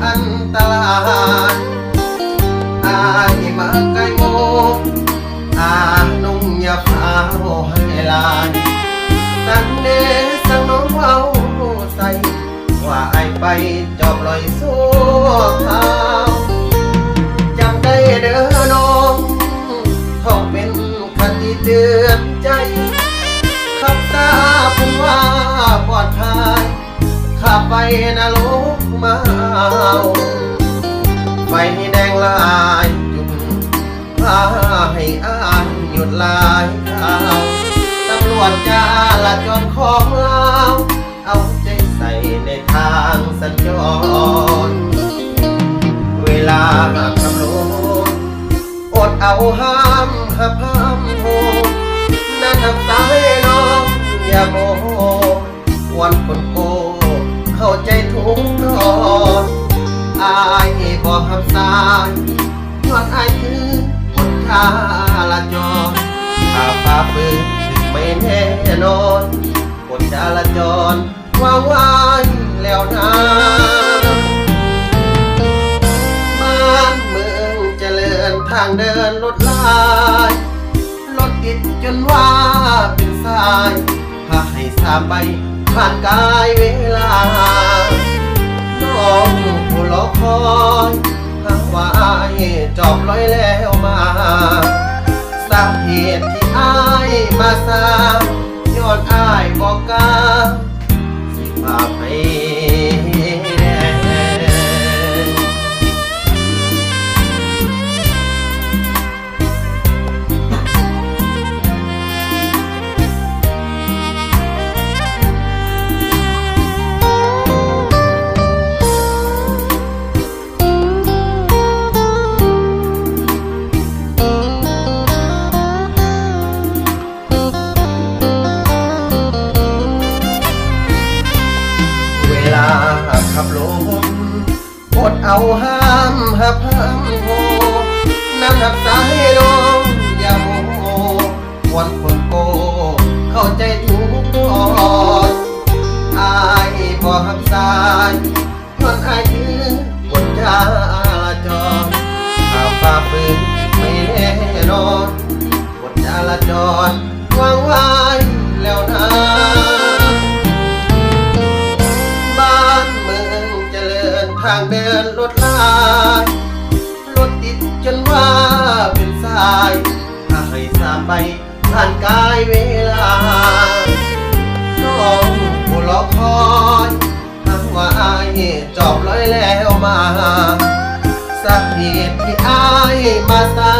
อันตรายอายมาไกลโมนุ่งอย่าพาวให้ลายสันเดสังน้องเว้าใส่ว่าไอไปจอบลอยสู้เขาจำได้เด้อน้องท้องเป็นคติเตือนใจขับตาพูดว่าปลอดภัยข้าไปนรกมาไฟแดงลายจุดพาให้อ่านหยุดลายข่าวตำรวจจราจรของเราเอาใจใส่ในทางสัญจรเวลาขับรถอดเอาห้ามหับห้ามโหนั่นทำสายน้องอย่าโมวันคนโกเข้าใจทุกตอนอายบอกคำสายยอดอายคือคนทาละจรถ้าฝ่าฝืนถึงไม่แน่นอนคนจราจรว่าไว้แล้วนะบ้านเมืองเจริญทางเดินรถลายรถติดจนว่าเป็นสายถ้าให้สามใบผ่านกายเวลาน้องผู้รอคอยหากว่าอายจอบลอยแล้วมาสาเหตุที่อายมาสร้างย้อนอายบอกกล้าสิพาไปแดงขับรถอดเอาห้ามหับห้ามโหน้ำหนักสายน้องอย่าโมวันคนโกเข้าใจทุกตอนอายบอกหักสายย้อนอายคือกฎจราจรถ้าฝ่าฝืนไม่แน่นอนกฎจราจรวางไว้แล้วนะทางเดินรถลายรถติดจนว่าเป็นสายถ้าให้สามไปผ่านกายเวลาน้องผู้รอคอยหากว่าอายจอบลอยแล้วมาสาเหตุที่อายมาสร้า